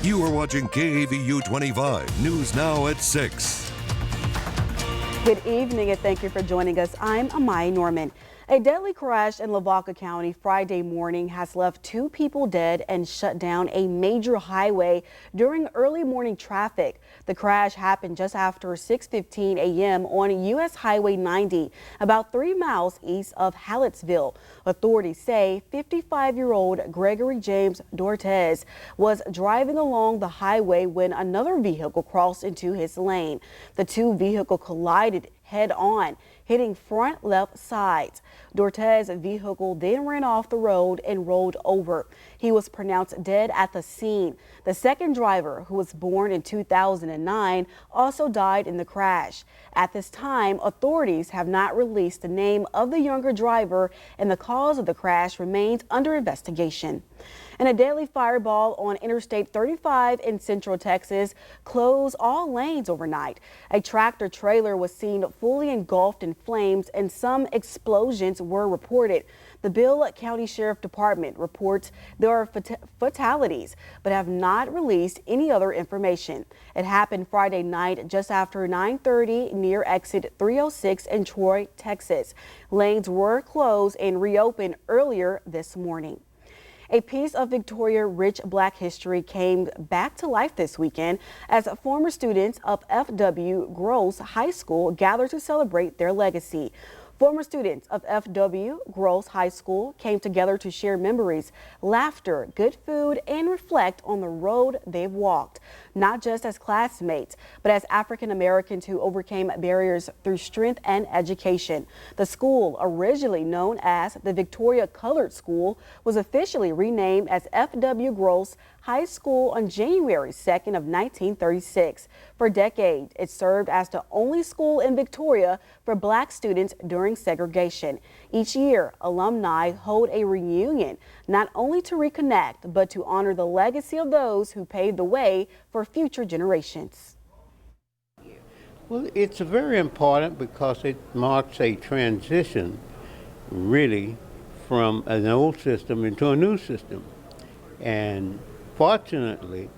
You are watching KAVU 25, News Now at 6. Good evening and thank you for joining us. I'm Amaya Norman. A deadly crash in Lavaca County Friday morning has left 2 people dead and shut down a major highway during early morning traffic. The crash happened just after 6:15 a.m. on U.S. Highway 90, about 3 miles east of Hallettsville. Authorities say 55-year-old Gregory James Dortez was driving along the highway when another vehicle crossed into his lane. The 2 vehicles collided head-on, hitting front left sides. Dortez's vehicle then ran off the road and rolled over. He was pronounced dead at the scene. The second driver, who was born in 2009, also died in the crash. At this time, authorities have not released the name of the younger driver, and the cause of the crash remains under investigation. And a deadly fireball on Interstate 35 in Central Texas closed all lanes overnight. A tractor trailer was seen fully engulfed in flames and some explosions were reported. The Bill County Sheriff Department reports there are fatalities, but have not released any other information. It happened Friday night just after 9:30 near exit 306 in Troy, Texas. Lanes were closed and reopened earlier this morning. A piece of Victoria rich Black history came back to life this weekend as former students of F.W. Gross High School gathered to celebrate their legacy. Former students of F.W. Gross High School came together to share memories, laughter, good food, and reflect on the road they've walked, not just as classmates, but as African Americans who overcame barriers through strength and education. The school, originally known as the Victoria Colored School, was officially renamed as F.W. Gross High School on January 2nd of 1936. For decades, it served as the only school in Victoria for Black students during segregation. Each year, alumni hold a reunion, not only to reconnect, but to honor the legacy of those who paved the way for future generations. Well, it's very important because it marks a transition, really, from an old system into a new system. And fortunately,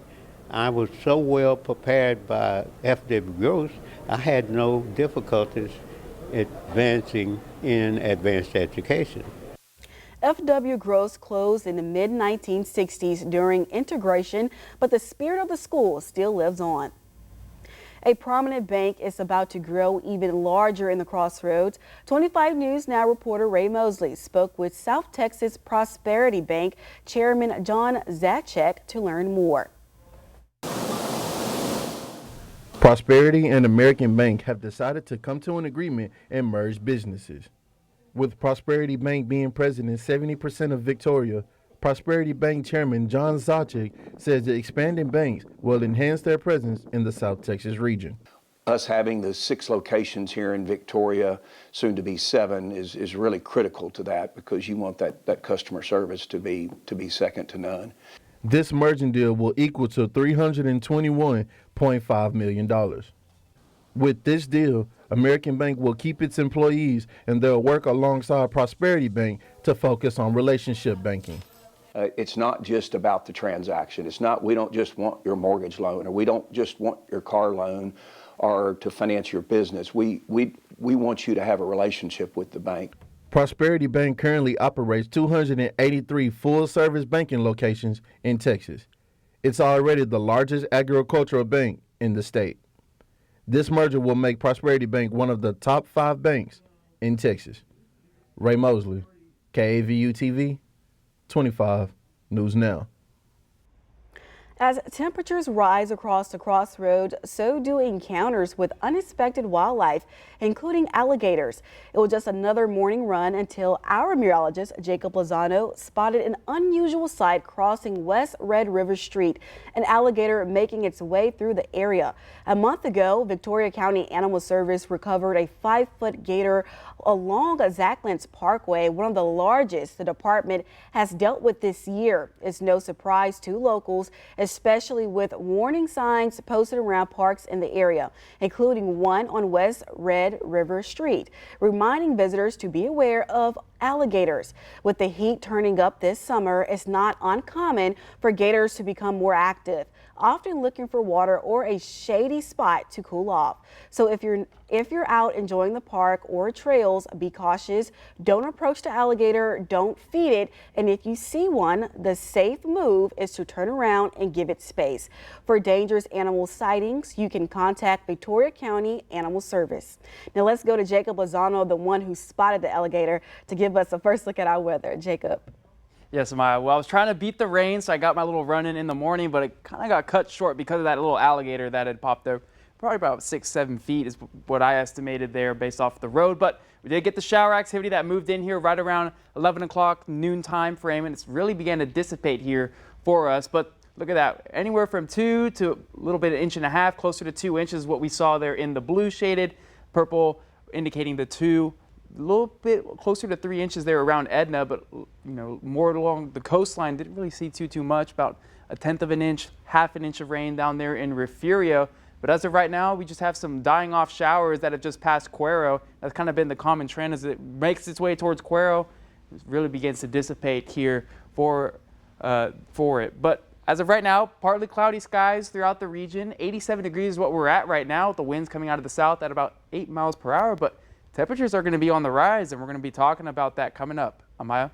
I was so well prepared by F.W. Gross, I had no difficulties advancing in advanced education. F.W. Gross closed in the mid-1960s during integration, but the spirit of the school still lives on. A prominent bank is about to grow even larger in the Crossroads. 25 News Now reporter Ray Mosley spoke with South Texas Prosperity Bank Chairman John Zacek to learn more. Prosperity and American Bank have decided to come to an agreement and merge businesses. With Prosperity Bank being present in 70% of Victoria, Prosperity Bank Chairman John Zacek says the expanding banks will enhance their presence in the South Texas region. Us having the 6 locations here in Victoria, soon to be 7, is really critical to that because you want that customer service to be second to none. This merging deal will equal to $321.5 million. With this deal, American Bank will keep its employees and they'll work alongside Prosperity Bank to focus on relationship banking. It's not just about the transaction. It's not, we don't just want your mortgage loan, or we don't just want your car loan or to finance your business. We want you to have a relationship with the bank. Prosperity Bank currently operates 283 full-service banking locations in Texas. It's already the largest agricultural bank in the state. This merger will make Prosperity Bank one of the top 5 banks in Texas. Ray Mosley, KAVU TV, 25 News Now. As temperatures rise across the Crossroads, so do encounters with unexpected wildlife, including alligators. It was just another morning run until our meteorologist, Jacob Lozano, spotted an unusual sight crossing West Red River Street, an alligator making its way through the area. A month ago, Victoria County Animal Service recovered a 5-foot gator along Zacklands Parkway, one of the largest the department has dealt with this year. It's no surprise to locals, especially with warning signs posted around parks in the area, including one on West Red River Street, reminding visitors to be aware of alligators. With the heat turning up this summer, it's not uncommon for gators to become more active. often looking for water or a shady spot to cool off. So if you're out enjoying the park or trails, be cautious. Don't approach the alligator, don't feed it, and if you see one, the safe move is to turn around and give it space. For dangerous animal sightings, you can contact Victoria County Animal Service. Now let's go to Jacob Lozano, the one who spotted the alligator, to give us a first look at our weather. Jacob. Yes, Amaya. Well, I was trying to beat the rain, so I got my little run in the morning, but it kind of got cut short because of that little alligator that had popped there. Probably about 6-7 feet is what I estimated there based off the road. But we did get the shower activity that moved in here right around 11 o'clock noon time frame, and it's really began to dissipate here for us. But look at that, anywhere from 2 to a little bit, 1.5 inches, closer to 2 inches, what we saw there in the blue shaded, purple indicating the 2. A little bit closer to 3 inches there around Edna, but more along the coastline. Didn't really see too much, about 1/10 of an inch, 1/2 inch of rain down there in Refugio. But as of right now, we just have some dying off showers that have just passed Cuero. That's kind of been the common trend as it makes its way towards Cuero. It really begins to dissipate here for it. But as of right now, partly cloudy skies throughout the region. 87 degrees is what we're at right now, with the winds coming out of the south at about 8 miles per hour. But temperatures are going to be on the rise, and we're going to be talking about that coming up. Amaya?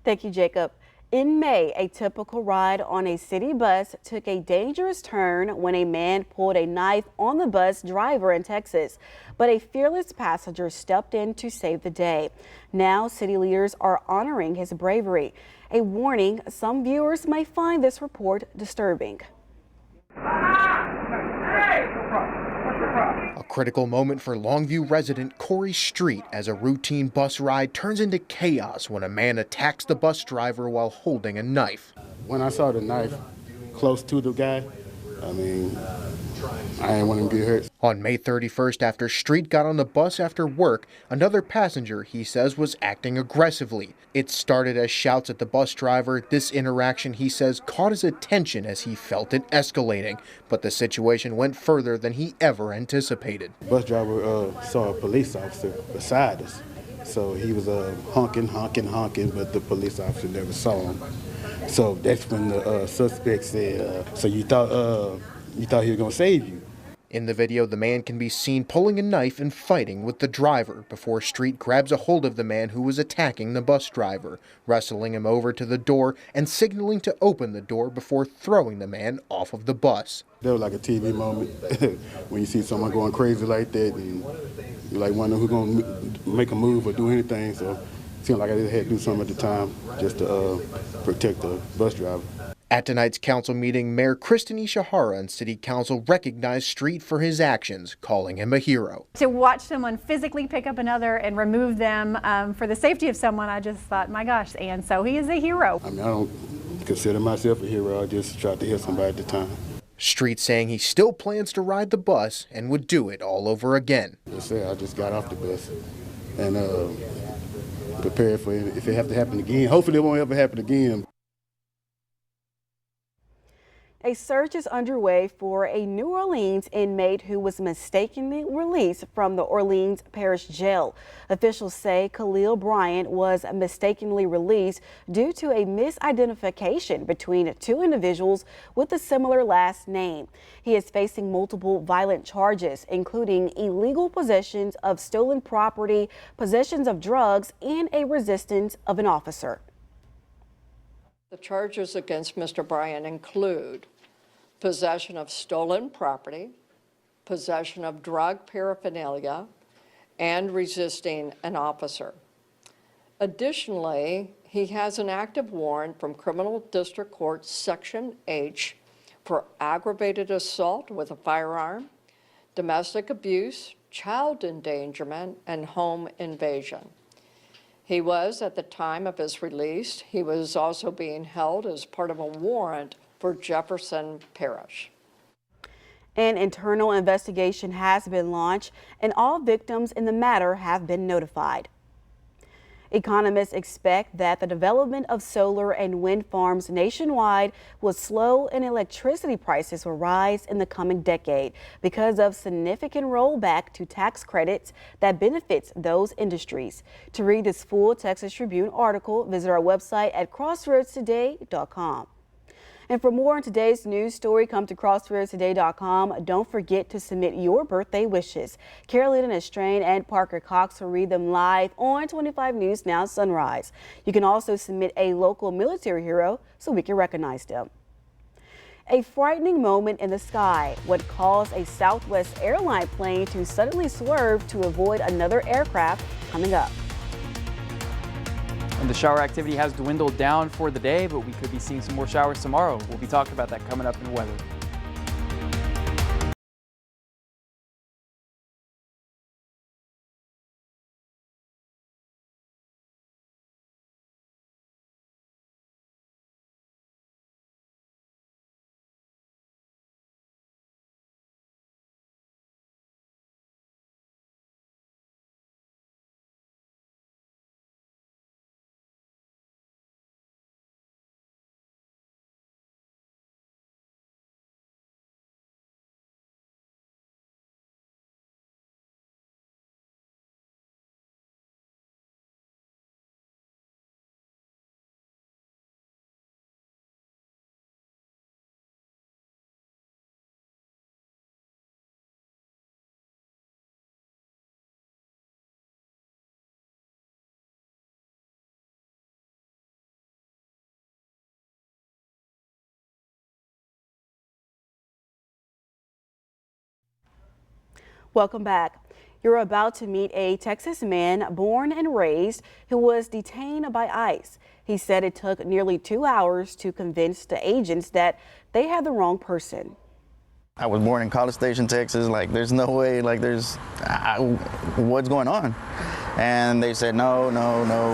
Thank you, Jacob. In May, a typical ride on a city bus took a dangerous turn when a man pulled a knife on the bus driver in Texas. But a fearless passenger stepped in to save the day. Now, city leaders are honoring his bravery. A warning, some viewers may find this report disturbing. A critical moment for Longview resident Corey Street as a routine bus ride turns into chaos when a man attacks the bus driver while holding a knife. When I saw the knife close to the guy, I didn't want him to get hurt. On May 31st, after Street got on the bus after work, another passenger, he says, was acting aggressively. It started as shouts at the bus driver. This interaction, he says, caught his attention as he felt it escalating. But the situation went further than he ever anticipated. The bus driver saw a police officer beside us. So he was honking, but the police officer never saw him. So that's when the suspect said, so you thought he was going to save you. In the video, the man can be seen pulling a knife and fighting with the driver before Street grabs a hold of the man who was attacking the bus driver, wrestling him over to the door and signaling to open the door before throwing the man off of the bus. That was like a TV moment when you see someone going crazy like that and you're like wondering who's going to make a move or do anything. So it seemed like I just had to do something at the time just to protect the bus driver. At tonight's council meeting, Mayor Kristen Ishihara and City Council recognized Street for his actions, calling him a hero. To watch someone physically pick up another and remove them for the safety of someone, I just thought, my gosh, and so he is a hero. I don't consider myself a hero. I just tried to help somebody at the time. Street saying he still plans to ride the bus and would do it all over again. I just got off the bus and prepared for it. If it have to happen again, hopefully it won't ever happen again. A search is underway for a New Orleans inmate who was mistakenly released from the Orleans Parish Jail. Officials say Khalil Bryant was mistakenly released due to a misidentification between two individuals with a similar last name. He is facing multiple violent charges, including illegal possessions of stolen property, possessions of drugs, and a resistance of an officer. The charges against Mr. Bryant include possession of stolen property, possession of drug paraphernalia, and resisting an officer. Additionally, he has an active warrant from Criminal District Court Section H for aggravated assault with a firearm, domestic abuse, child endangerment, and home invasion. He was, at the time of his release, he was also being held as part of a warrant for Jefferson Parish. An internal investigation has been launched and all victims in the matter have been notified. Economists expect that the development of solar and wind farms nationwide will slow and electricity prices will rise in the coming decade because of significant rollback to tax credits that benefits those industries. To read this full Texas Tribune article, visit our website at crossroadstoday.com. And for more on today's news story, come to crossroadstoday.com. Don't forget to submit your birthday wishes. Carolina Estrain and Parker Cox will read them live on 25 News Now Sunrise. You can also submit a local military hero so we can recognize them. A frightening moment in the sky, what caused a Southwest airline plane to suddenly swerve to avoid another aircraft, coming up. And the shower activity has dwindled down for the day, but we could be seeing some more showers tomorrow. We'll be talking about that coming up in weather. Welcome back. You're about to meet a Texas man born and raised who was detained by ICE. He said it took nearly 2 hours to convince the agents that they had the wrong person. I was born in College Station, Texas. Like, there's no way, like, what's going on? And they said, no,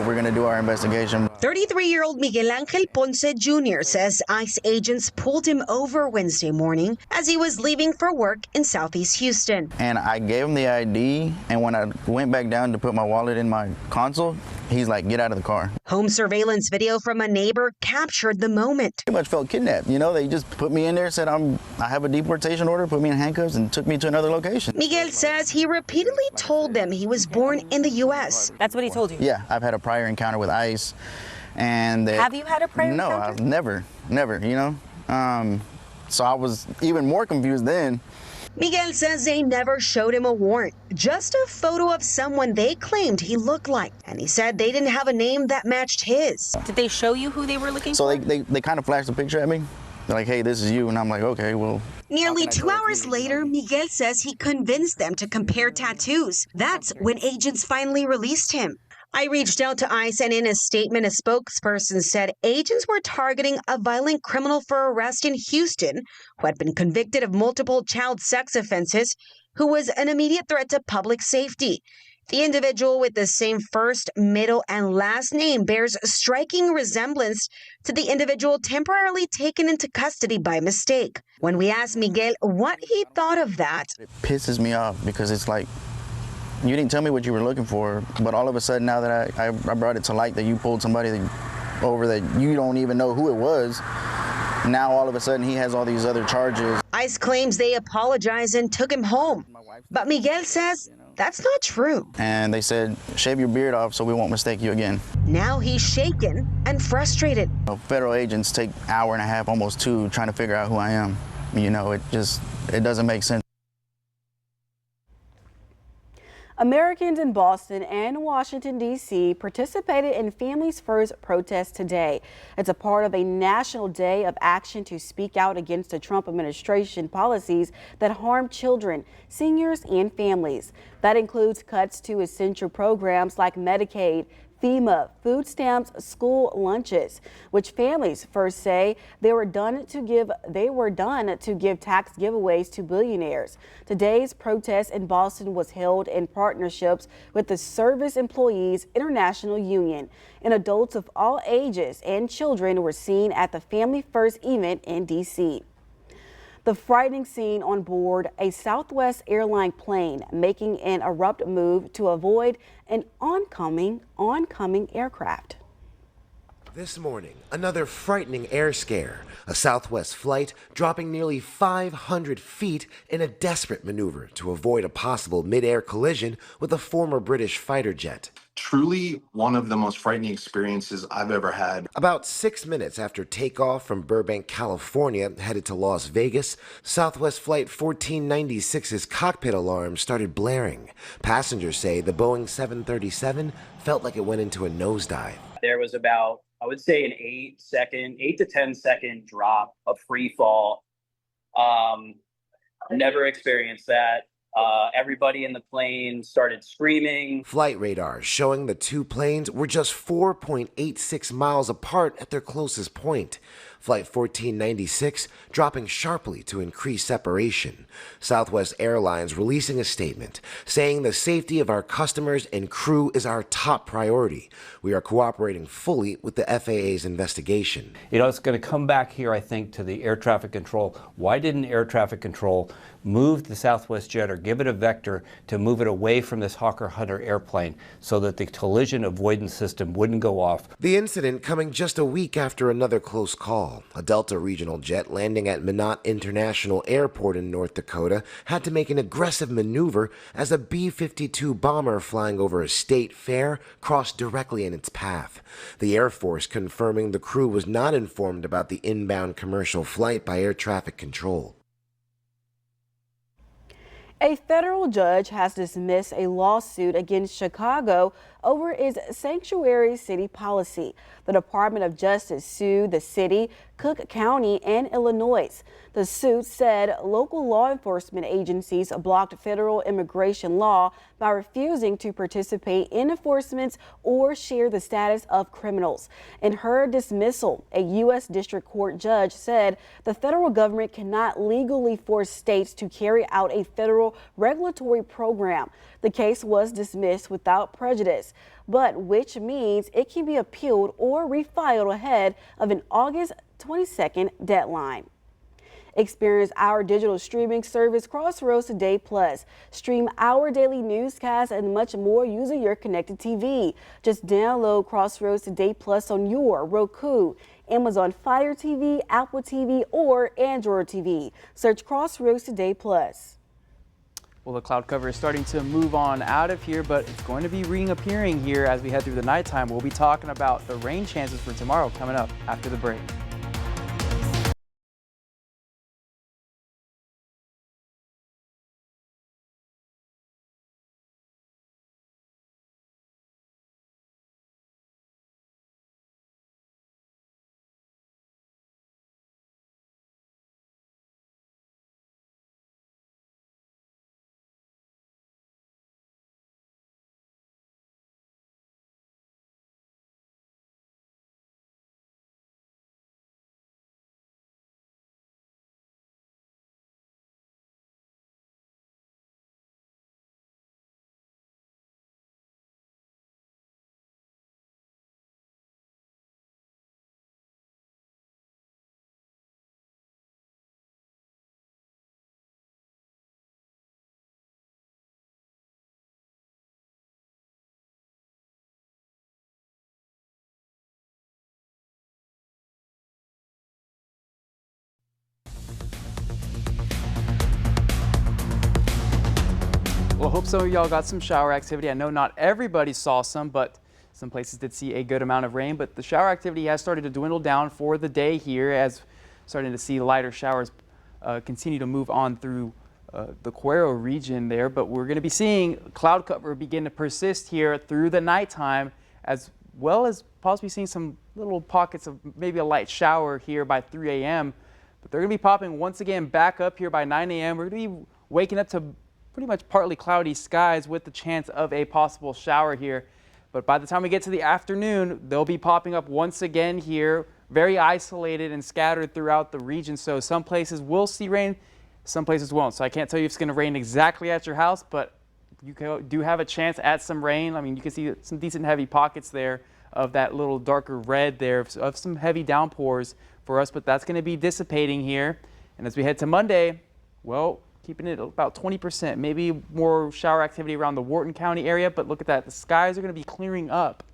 we're going to do our investigation. 33-year-old Miguel Angel Ponce Jr. says ICE agents pulled him over Wednesday morning as he was leaving for work in Southeast Houston. And I gave him the ID, and when I went back down to put my wallet in my console, he's like, get out of the car. Home surveillance video from a neighbor captured the moment. Pretty much felt kidnapped. You know, they just put me in there, said I have a deportation order, put me in handcuffs, and took me to another location. Miguel says he repeatedly told them he was born in the U.S. That's what he told you? Yeah, I've had a prior encounter with ICE. And have you had a prior encounter? No, I've never, you know. So I was even more confused then. Miguel says they never showed him a warrant, just a photo of someone they claimed he looked like. And he said they didn't have a name that matched his. Did they show you who they were looking for? So they kind of flashed a picture at me. They're like, hey, this is you. And I'm like, okay, well. Nearly 2 hours later, Miguel says he convinced them to compare tattoos. That's when agents finally released him. I reached out to ICE, and in a statement, a spokesperson said agents were targeting a violent criminal for arrest in Houston who had been convicted of multiple child sex offenses, who was an immediate threat to public safety. The individual with the same first, middle, and last name bears a striking resemblance to the individual temporarily taken into custody by mistake. When we asked Miguel what he thought of that, it pisses me off because it's like, you didn't tell me what you were looking for, but all of a sudden now that I brought it to light that you pulled somebody over that you don't even know who it was, now all of a sudden he has all these other charges. ICE claims they apologized and took him home, but Miguel says that's not true. And they said, shave your beard off so we won't mistake you again. Now he's shaken and frustrated. Federal agents take an hour and a half, almost 2, trying to figure out who I am. You know, it doesn't make sense. Americans in Boston and Washington, D.C. participated in Families First protest today. It's a part of a national day of action to speak out against the Trump administration policies that harm children, seniors, and families. That includes cuts to essential programs like Medicaid, FEMA, food stamps, school lunches, which Families First say they were done to give tax giveaways to billionaires. Today's protest in Boston was held in partnerships with the Service Employees International Union, and adults of all ages and children were seen at the Family First event in D.C. The frightening scene on board a Southwest airline plane making an abrupt move to avoid an oncoming aircraft. This morning, another frightening air scare. A Southwest flight dropping nearly 500 feet in a desperate maneuver to avoid a possible mid-air collision with a former British fighter jet. Truly one of the most frightening experiences I've ever had. About 6 minutes after takeoff from Burbank, California, headed to Las Vegas, Southwest Flight 1496's cockpit alarm started blaring. Passengers say the Boeing 737 felt like it went into a nosedive. There was about, I would say, an 8 to 10 second drop of free fall. Never experienced that. Everybody in the plane started screaming. Flight radar showing the two planes were just 4.86 miles apart at their closest point. Flight 1496 dropping sharply to increase separation. Southwest Airlines releasing a statement saying the safety of our customers and crew is our top priority. We are cooperating fully with the FAA's investigation. You know, it's going to come back here, I think, to the air traffic control. Why didn't air traffic control move the Southwest jet or give it a vector to move it away from this Hawker Hunter airplane so that the collision avoidance system wouldn't go off? The incident coming just a week after another close call. A Delta regional jet landing at Minot International Airport in North Dakota had to make an aggressive maneuver as a B-52 bomber flying over a state fair crossed directly in its path. The Air Force confirming the crew was not informed about the inbound commercial flight by air traffic control. A federal judge has dismissed a lawsuit against Chicago over its sanctuary city policy. The Department of Justice sued the city, Cook County, and Illinois. The suit said local law enforcement agencies blocked federal immigration law by refusing to participate in enforcement or share the status of criminals. In her dismissal, a U.S. District Court judge said the federal government cannot legally force states to carry out a federal regulatory program. The case was dismissed without prejudice, but which means it can be appealed or refiled ahead of an August 22nd deadline. Experience our digital streaming service Crossroads Today Plus. Stream our daily newscasts and much more using your connected TV. Just download Crossroads Today Plus on your Roku, Amazon Fire TV, Apple TV, or Android TV. Search Crossroads Today Plus. Well, the cloud cover is starting to move on out of here, but it's going to be reappearing here as we head through the nighttime. We'll be talking about the rain chances for tomorrow coming up after the break. Well, I hope some of y'all got some shower activity. I know not everybody saw some, but some places did see a good amount of rain. But the shower activity has started to dwindle down for the day here as starting to see lighter showers continue to move on through the Cuero region there. But we're going to be seeing cloud cover begin to persist here through the nighttime, as well as possibly seeing some little pockets of maybe a light shower here by 3 a.m. But they're going to be popping once again back up here by 9 a.m. We're going to be waking up to pretty much partly cloudy skies with the chance of a possible shower here. But by the time we get to the afternoon, they'll be popping up once again here, very isolated and scattered throughout the region. So some places will see rain, some places won't. So I can't tell you if it's going to rain exactly at your house, but you do have a chance at some rain. I mean, you can see some decent heavy pockets there of that little darker red there of some heavy downpours for us, but that's going to be dissipating here. And as we head to Monday, well, keeping it about 20%, maybe more shower activity around the Wharton County area, but look at that, the skies are going to be clearing up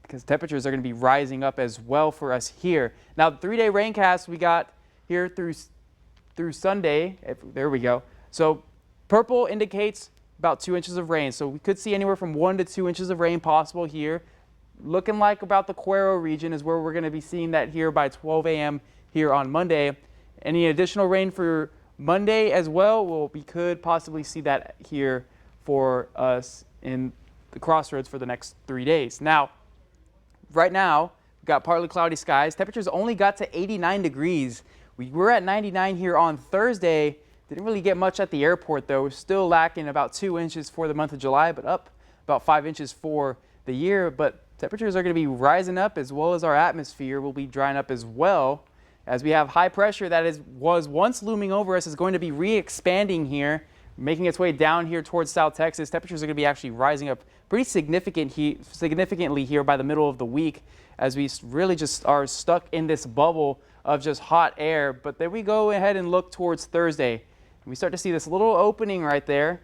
because temperatures are going to be rising up as well for us here. Now, the 3-day raincast we got here through Sunday. There we go. So purple indicates about 2 inches of rain. So we could see anywhere from 1 to 2 inches of rain possible here. Looking like about the Cuero region is where we're going to be seeing that here by 12 a.m. here on Monday. Any additional rain for Monday as well? Well, we could possibly see that here for us in the crossroads for the next 3 days. Now, right now, we've got partly cloudy skies. Temperatures only got to 89 degrees. We were at 99 here on Thursday. Didn't really get much at the airport, though. We're still lacking about 2 inches for the month of July, but up about 5 inches for the year. But temperatures are going to be rising up, as well as our atmosphere will be drying up as well, as we have high pressure that was once looming over us is going to be re-expanding here, making its way down here towards South Texas. Temperatures are going to be actually rising up pretty significantly here by the middle of the week, as we really just are stuck in this bubble of just hot air. But then we go ahead and look towards Thursday, and we start to see this little opening right there.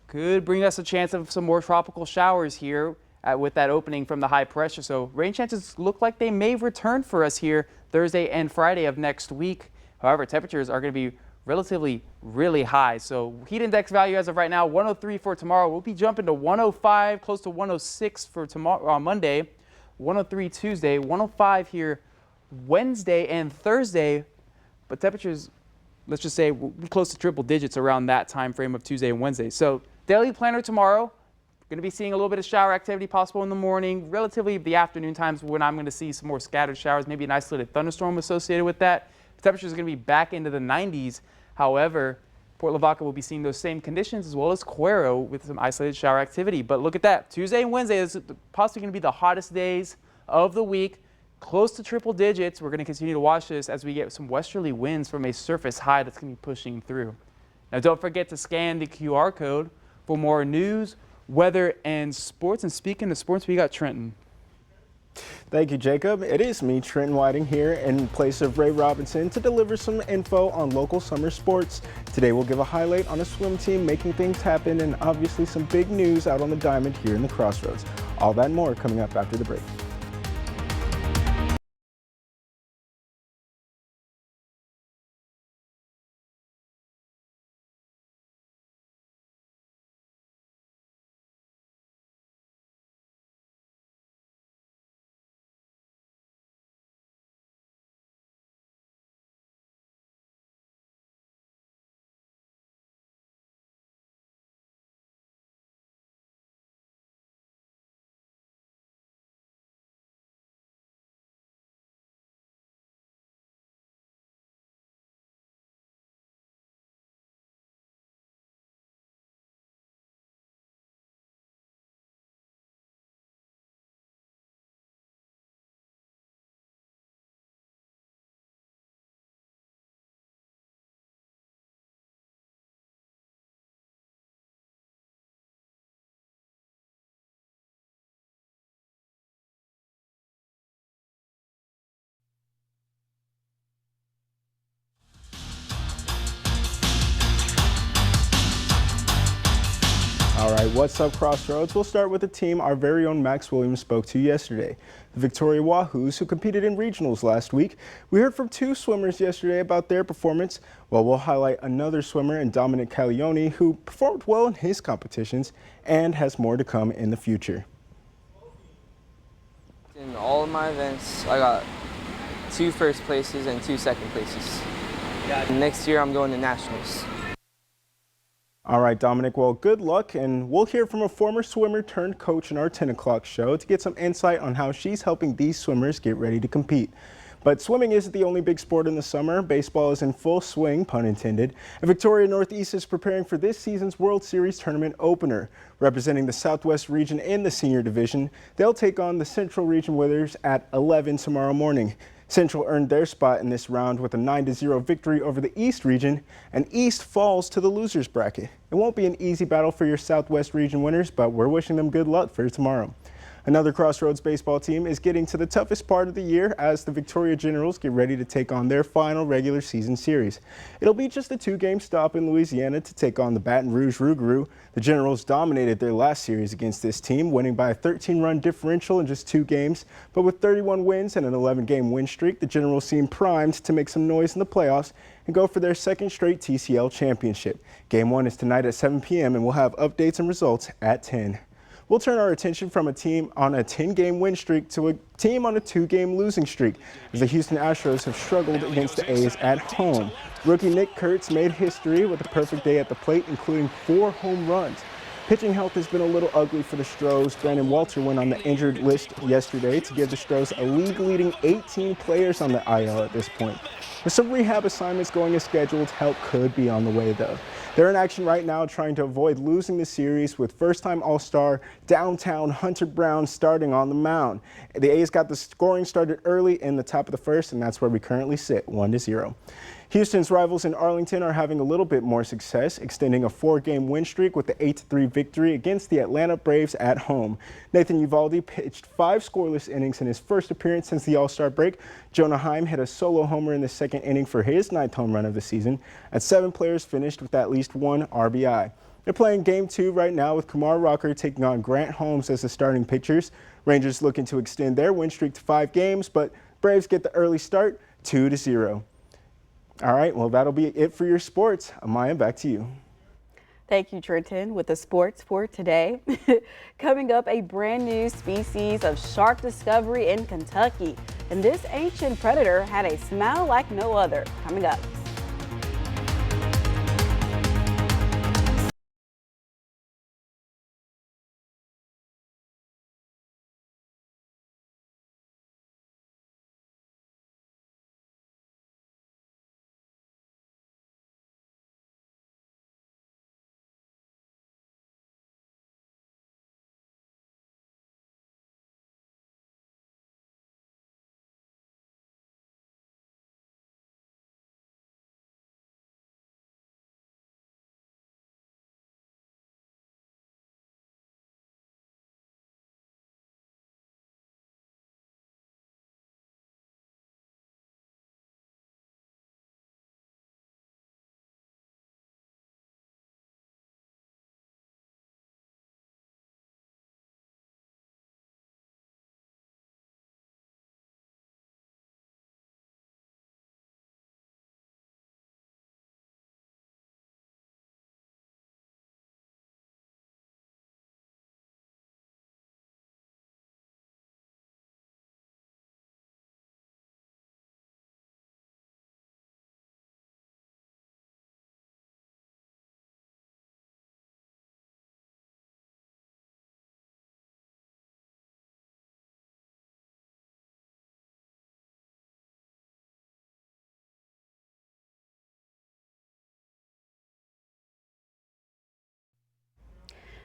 Could bring us a chance of some more tropical showers here with that opening from the high pressure. So rain chances look like they may return for us here Thursday and Friday of next week. However, temperatures are going to be relatively really high. So heat index value as of right now, 103 for tomorrow. We'll be jumping to 105, close to 106 for tomorrow on Monday, 103 Tuesday, 105 here Wednesday and Thursday. But temperatures, let's just say, will be close to triple digits around that time frame of Tuesday and Wednesday. So daily planner tomorrow. Going to be seeing a little bit of shower activity possible in the morning, relatively the afternoon times when I'm going to see some more scattered showers, maybe an isolated thunderstorm associated with that. The temperatures are going to be back into the 90s. However, Port Lavaca will be seeing those same conditions, as well as Cuero with some isolated shower activity. But look at that. Tuesday and Wednesday is possibly going to be the hottest days of the week, close to triple digits. We're going to continue to watch this as we get some westerly winds from a surface high that's going to be pushing through. Now, don't forget to scan the QR code for more news, weather, and sports. And speaking of sports, we got Trenton. Thank you, Jacob. It is me, Trenton Whiting, here in place of Ray Robinson to deliver some info on local summer sports. Today we'll give a highlight on a swim team making things happen, and obviously some big news out on the diamond here in the Crossroads. All that and more coming up after the break. All right, what's up, Crossroads? We'll start with the team our very own Max Williams spoke to yesterday, the Victoria Wahoos, who competed in regionals last week. We heard from 2 swimmers yesterday about their performance, while we'll highlight another swimmer in Dominic Caglione, who performed well in his competitions and has more to come in the future. In all of my events, I got 2 first places and 2 second places. Next year, I'm going to nationals. All right, Dominic, well, good luck, and we'll hear from a former swimmer turned coach in our 10 o'clock show to get some insight on how she's helping these swimmers get ready to compete. But swimming isn't the only big sport in the summer. Baseball is in full swing, pun intended. And Victoria Northeast is preparing for this season's World Series tournament opener. Representing the Southwest region in the senior division, they'll take on the Central Region winners at 11 tomorrow morning. Central earned their spot in this round with a 9-0 victory over the East region, and East falls to the losers bracket. It won't be an easy battle for your Southwest region winners, but we're wishing them good luck for tomorrow. Another Crossroads baseball team is getting to the toughest part of the year as the Victoria Generals get ready to take on their final regular season series. It'll be just a 2-game stop in Louisiana to take on the Baton Rouge Rougarou. The Generals dominated their last series against this team, winning by a 13-run differential in just 2 games. But with 31 wins and an 11-game win streak, the Generals seem primed to make some noise in the playoffs and go for their second straight TCL championship. Game 1 is tonight at 7 p.m. and we'll have updates and results at 10. We'll turn our attention from a team on a 10-game win streak to a team on a 2-game losing streak, as the Houston Astros have struggled against the A's at home. Rookie Nick Kurtz made history with a perfect day at the plate, including 4 home runs. Pitching health has been a little ugly for the Stros. Brandon Walter went on the injured list yesterday to give the Stros a league-leading 18 players on the IL at this point. With some rehab assignments going as scheduled, help could be on the way, though. They're in action right now trying to avoid losing the series with first-time All-Star downtown Hunter Brown starting on the mound. The A's got the scoring started early in the top of the first, and that's where we currently sit, 1-0. Houston's rivals in Arlington are having a little bit more success, extending a 4-game win streak with the 8-3 victory against the Atlanta Braves at home. Nathan Uvalde pitched 5 scoreless innings in his first appearance since the All-Star break. Jonah Heim hit a solo homer in the second inning for his 9th home run of the season, and 7 players finished with at least 1 RBI. They're playing Game 2 right now with Kumar Rocker taking on Grant Holmes as the starting pitchers. Rangers looking to extend their win streak to 5 games, but Braves get the early start, 2-0. All right, well, that'll be it for your sports. Amaya, back to you. Thank you, Trenton, with the sports for today. Coming up, a brand new species of shark discovery in Kentucky. And this ancient predator had a smile like no other. Coming up.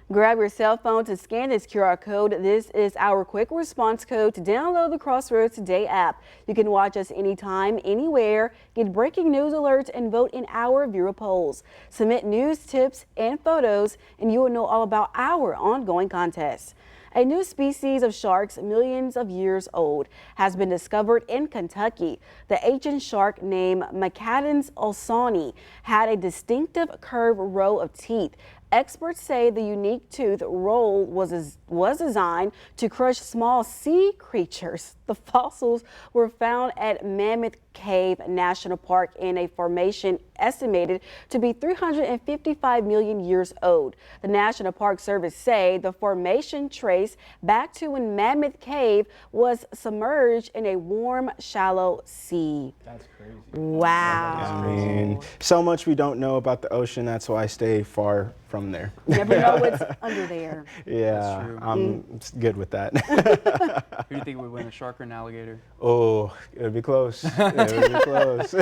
Grab your cell phone to scan this QR code. This is our quick response code to download the Crossroads Today app. You can watch us anytime, anywhere, get breaking news alerts, and vote in our viewer polls. Submit news, tips, and photos, and you will know all about our ongoing contests. A new species of sharks millions of years old has been discovered in Kentucky. The ancient shark named Macadam's olsoni had a distinctive curved row of teeth. Experts say the unique tooth roll was designed to crush small sea creatures. The fossils were found at Mammoth Cave National Park in a formation estimated to be 355 million years old. The National Park Service say the formation traced back to when Mammoth Cave was submerged in a warm, shallow sea. That's crazy. Wow. I mean, so much we don't know about the ocean. That's why I stay far from there. Never know what's under there. Yeah, I'm good with that. Who do you think would win, a shark or an alligator? Oh, it would be close. It would be close.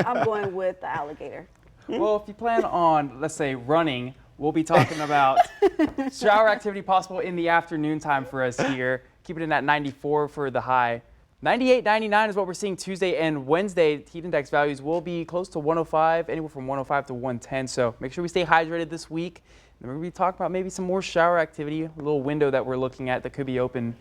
I'm going with the alligator. Well, if you plan on, let's say, running, we'll be talking about shower activity possible in the afternoon time for us here. Keeping it at 94 for the high. 98, 99 is what we're seeing Tuesday and Wednesday. Heat index values will be close to 105, anywhere from 105 to 110. So make sure we stay hydrated this week. Then we're going to be talking about maybe some more shower activity, a little window that we're looking at that could be open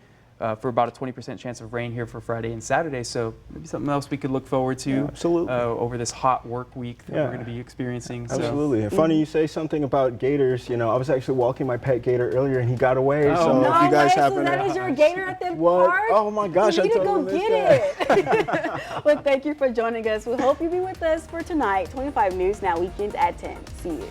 for about a 20% chance of rain here for Friday and Saturday. So maybe something else we could look forward to over this hot work week that we're going to be experiencing. Absolutely. Funny you say something about gators. You know, I was actually walking my pet gator earlier and he got away. Oh, so no if you guys way, happen so that to is your gator at the park? Oh my gosh, you I need to go totally missed get it. Well, thank you for joining us. We hope you be with us for tonight. 25 News Now, weekends at 10. See you.